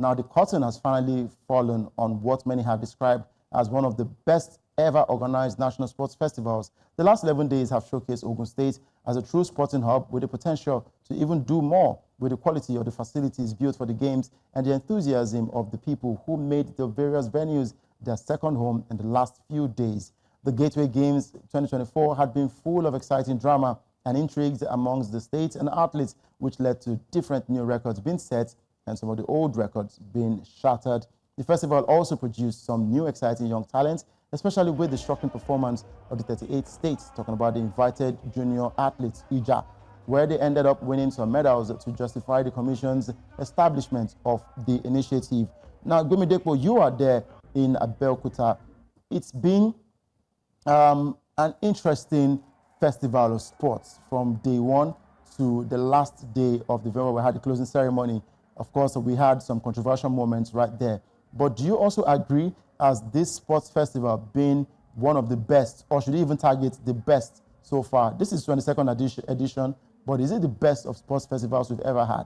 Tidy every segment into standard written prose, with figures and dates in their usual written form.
Now, the curtain has finally fallen on what many have described as one of the best ever organized national sports festivals. The last 11 days have showcased Ogun State as a true sporting hub with the potential to even do more with the quality of the facilities built for the games and the enthusiasm of the people who made the various venues their second home in the last few days. The Gateway Games 2024 had been full of exciting drama and intrigues amongst the states and athletes, which led to different new records being set and some of the old records being shattered. The festival also produced some new exciting young talents, especially with the shocking performance of the 38 states, talking about the invited junior athletes, IJA, where they ended up winning some medals to justify the Commission's establishment of the initiative. Now, Gbemidepo, you are there in Abeokuta. It's been an interesting festival of sports from day one to the last day of November. We had the closing ceremony. Of course, we had some controversial moments right there. But do you also agree as this sports festival being one of the best, or should even target the best so far? This is 22nd edition, but is it the best of sports festivals we've ever had?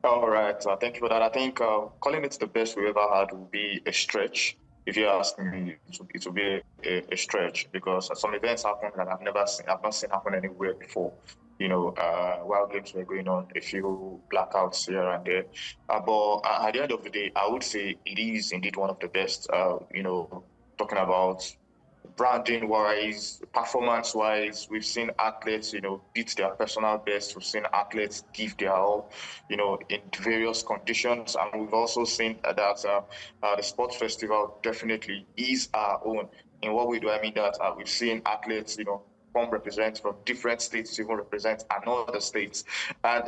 All right, thank you for that. I think calling it the best we ever had would be a stretch. If you ask me, it will be a stretch because some events happen that I've not seen happen anywhere before. You know, while games were going on, a few blackouts here and there. But at the end of the day, I would say it is indeed one of the best. You know, talking about branding wise, performance wise, we've seen athletes, you know, beat their personal best. We've seen athletes give their all, you know, in various conditions. And we've also seen that the sports festival definitely is our own. In what we do, I mean that we've seen athletes, you know, come represent from different states to even represent another states. And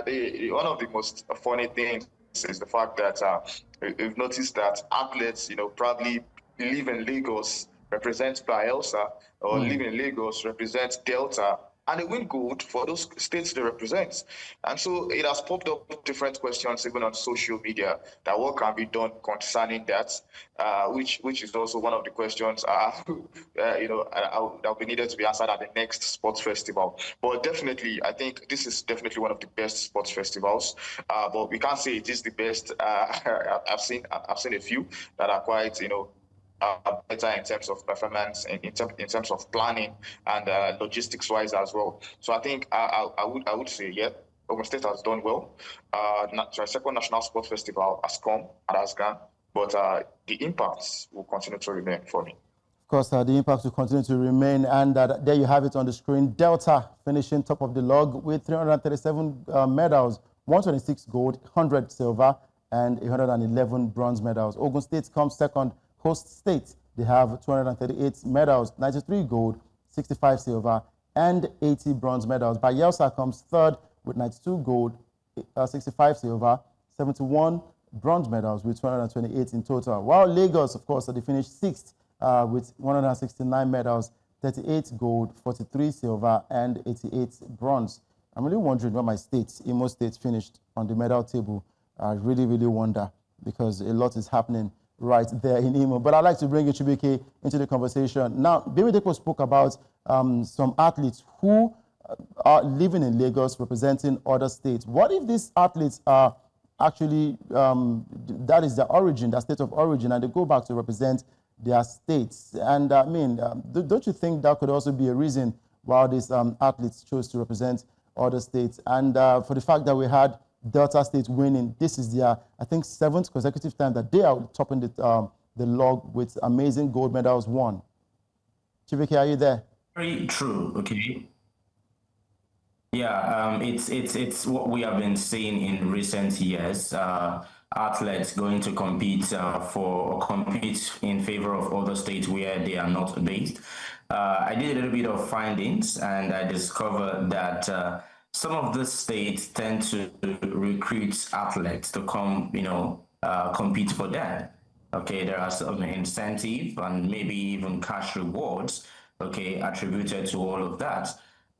one of the most funny things is the fact that we've noticed that athletes, you know, probably live in Lagos, represent Bielsa, or live in Lagos, represent Delta, and they win gold for those states they represent. And so it has popped up different questions even on social media that what can be done concerning that, which is also one of the questions you know, that will be needed to be answered at the next sports festival. But definitely, I think this is definitely one of the best sports festivals. But we can't say it is the best. I've seen a few that are quite, you know, better in terms of performance, in terms of planning and logistics wise as well. So I think I would say, yeah, Ogun State has done well. Second National Sports Festival has come and has gone, but the impacts will continue to remain for me. Of course, the impacts will continue to remain, and there you have it on the screen. Delta finishing top of the log with 337 medals, 126 gold, 100 silver, and 111 bronze medals. Ogun State comes second. Host state, they have 238 medals, 93 gold, 65 silver, and 80 bronze medals. Bayelsa comes third with 92 gold, 65 silver, 71 bronze medals with 228 in total. While Lagos, of course, they finished sixth with 169 medals, 38 gold, 43 silver, and 88 bronze. I'm really wondering where my state, Imo State, finished on the medal table. I really, really wonder because a lot is happening right there in Imo. But I'd like to bring Chibike into the conversation. Now, Gbemidepo spoke about some athletes who are living in Lagos representing other states. What if these athletes are actually, that is their origin, their state of origin, and they go back to represent their states? And I mean, don't you think that could also be a reason why these athletes chose to represent other states? And for the fact that we had Delta State winning, this is their, I think, 7th consecutive time that they are topping the log with amazing gold medals won. Chibike, are you there? Very true. Okay. Yeah, it's what we have been seeing in recent years. Athletes going to compete in favor of other states where they are not based. I did a little bit of findings, and I discovered that some of the states tend to recruit athletes to come, you know, compete for them. Okay, there are some incentive and maybe even cash rewards, okay, attributed to all of that.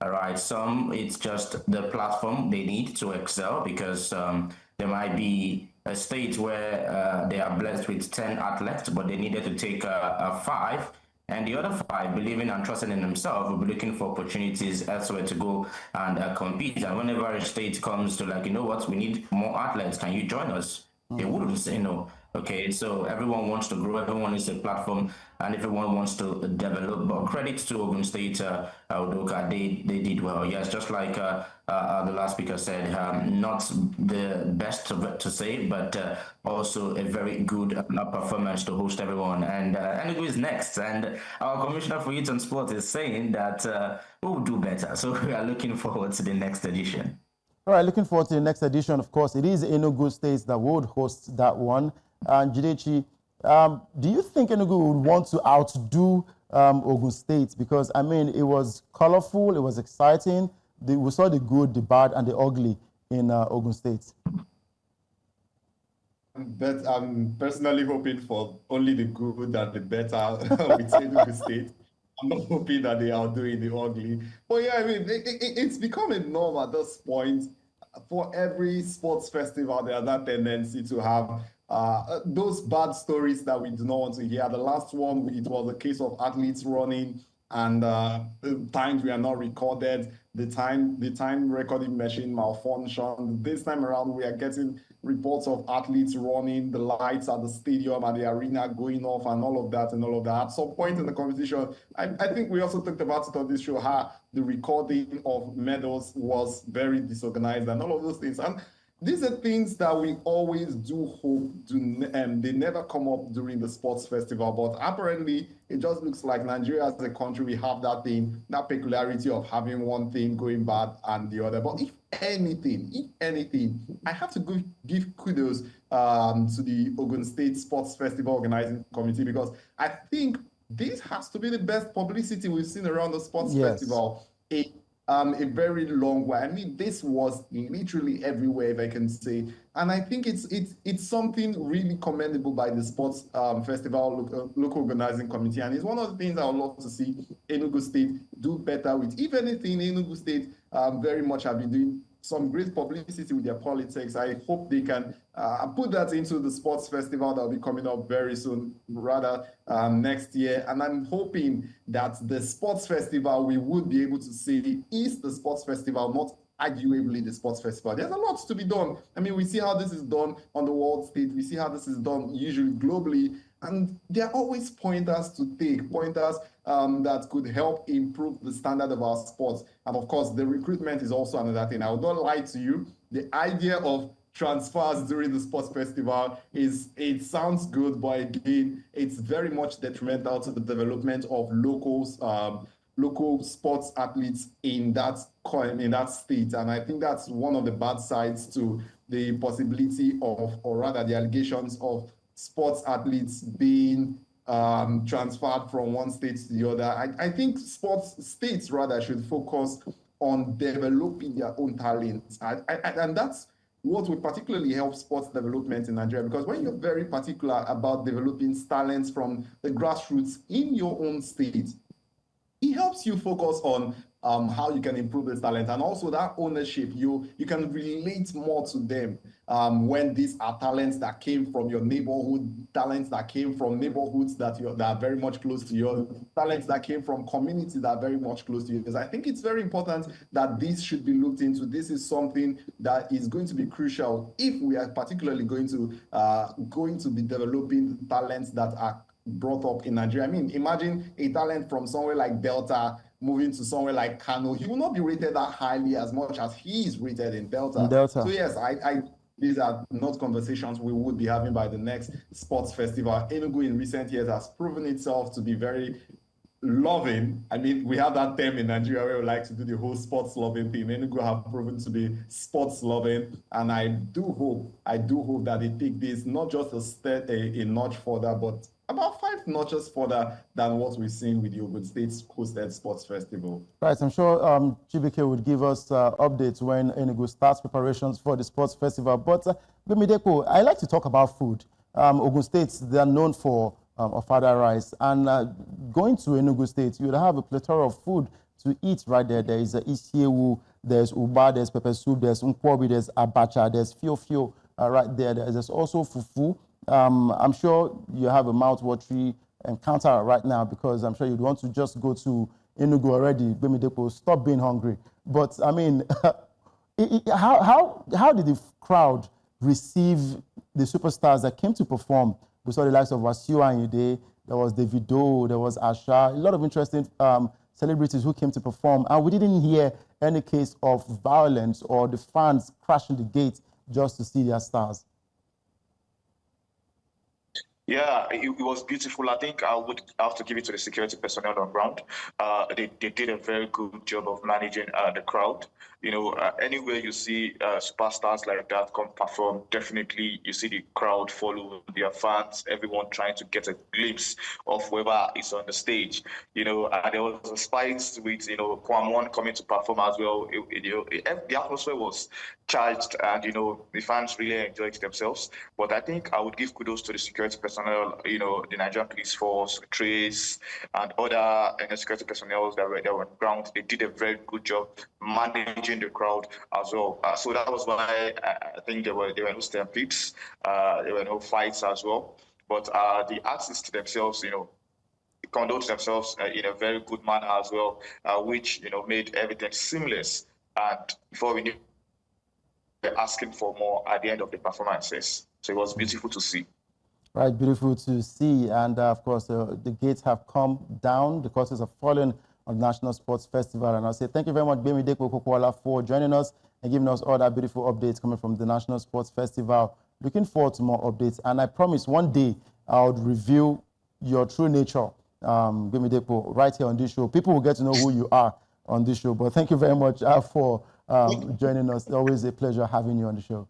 All right, some it's just the platform they need to excel because there might be a state where they are blessed with 10 athletes, but they needed to take a 5 And the other 5, believing and trusting in themselves, will be looking for opportunities elsewhere to go and compete. And whenever a state comes to like, you know what, we need more athletes, can you join us? They wouldn't say no. Okay, so everyone wants to grow, everyone is a platform, and everyone wants to develop. But credit to Ogun State, Udoka, they did well. Yes, just like the last speaker said, not the best to say, but also a very good performance to host everyone. And Enugu is next, and our Commissioner for Youth and Sport is saying that we will do better. So we are looking forward to the next edition. All right, looking forward to the next edition. Of course, it is Enugu State that would host that one. And Jidechi, do you think Enugu would want to outdo Ogun State? Because, I mean, it was colorful, it was exciting. We saw the good, the bad, and the ugly in Ogun State. But I'm personally hoping for only the good and the better with Enugu State. I'm not hoping that they are doing the ugly. But yeah, I mean, it's become a norm at this point. For every sports festival, there's that tendency to have those bad stories that we do not want to hear. The last one, it was a case of athletes running and times we are not recorded, the time recording machine malfunction. This time around, we are getting reports of athletes running, the lights at the stadium and the arena going off and all of that and all of that. At some point in the competition, I think we also talked about it on this show, how the recording of medals was very disorganized and all of those things. And these are things that we always do hope they never come up during the sports festival. But apparently, it just looks like Nigeria as a country, we have that thing, that peculiarity of having one thing going bad and the other. But if anything, I have to give kudos to the Ogun State Sports Festival Organizing Committee, because I think this has to be the best publicity we've seen around the sports festival. A very long way. I mean, this was literally everywhere, if I can say. And I think it's something really commendable by the sports festival local organizing committee. And it's one of the things I would love to see Enugu State do better with. If anything, Enugu State very much have been doing some great publicity with their politics. I hope they can put that into the sports festival that will be coming up very soon, rather next year. And I'm hoping that the sports festival we would be able to say is the sports festival, not arguably the sports festival. There's a lot to be done. I mean, we see how this is done on the world stage. We see how this is done usually globally. And there are always pointers to take, pointers that could help improve the standard of our sports. And of course, the recruitment is also another thing. I would not lie to you. The idea of transfers during the sports festival it sounds good, but again, it's very much detrimental to the development of local sports athletes in that state. And I think that's one of the bad sides to the possibility of, or rather the allegations of, sports athletes being transferred from one state to the other. I think sports states rather should focus on developing their own talents. And that's what will particularly help sports development in Nigeria, because when you're very particular about developing talents from the grassroots in your own state, it helps you focus on how you can improve this talent, and also that ownership. You can relate more to them when these are talents that came from your neighborhood, talents that came from neighborhoods that are very much close to you, talents that came from communities that are very much close to you. Because I think it's very important that this should be looked into. This is something that is going to be crucial if we are particularly going to be developing talents that are brought up in Nigeria. I mean, imagine a talent from somewhere like Delta moving to somewhere like Kano. He will not be rated that highly as much as he is rated in Delta. So yes, these are not conversations we would be having by the next sports festival. Enugu in recent years has proven itself to be very loving. I mean, we have that term in Nigeria where we like to do the whole sports loving thing. Enugu have proven to be sports loving, and I do hope that they take this not just a step a notch further, but about 5 notches further than what we've seen with the Ogun State hosted sports festival. Right, I'm sure Chibike would give us updates when Enugu starts preparations for the sports festival. But Gbemidepo, I like to talk about food. Ogun State, they are known for ofada rice, and going to Enugu State, you would have a plethora of food to eat right there. There is isiewu, there's uba, there's pepper soup, there's nkwobi, there's abacha, there's fiofio right there. There's also fufu. I'm sure you have a mouth-watery encounter right now, because I'm sure you'd want to just go to Enugu already. Gbemidepo, stop being hungry. But I mean, how did the crowd receive the superstars that came to perform? We saw the likes of Wasiu Ayinde, there was Davido, there was Asha, a lot of interesting celebrities who came to perform, and we didn't hear any case of violence or the fans crashing the gate just to see their stars. Yeah, it was beautiful. I think I would have to give it to the security personnel on ground. They did a very good job of managing the crowd. You know, anywhere you see superstars like that come perform, definitely you see the crowd follow their fans, everyone trying to get a glimpse of whoever is on the stage. You know, there was a spice with, you know, Kwamon coming to perform as well. The atmosphere was charged, and, you know, the fans really enjoyed themselves. But I think I would give kudos to the security personnel, you know, the Nigerian Police Force, Trace, and other security personnel that were there on ground. They did a very good job managing the crowd as well. So that was why I think there were no stampedes, there were no fights as well. But the artists themselves, you know, conduct themselves in a very good manner as well, which, you know, made everything seamless. And before we knew, they're asking for more at the end of the performances. So it was beautiful to see. Right, beautiful to see. And of course, the gates have come down, the curtains have fallen on the National Sports Festival. And I'll say thank you very much, Gbemidepo Popoola, for joining us and giving us all that beautiful updates coming from the National Sports Festival. Looking forward to more updates. And I promise one day I would reveal your true nature, Gbemidepo, right here on this show. People will get to know who you are on this show. But thank you very much for joining us. Always a pleasure having you on the show.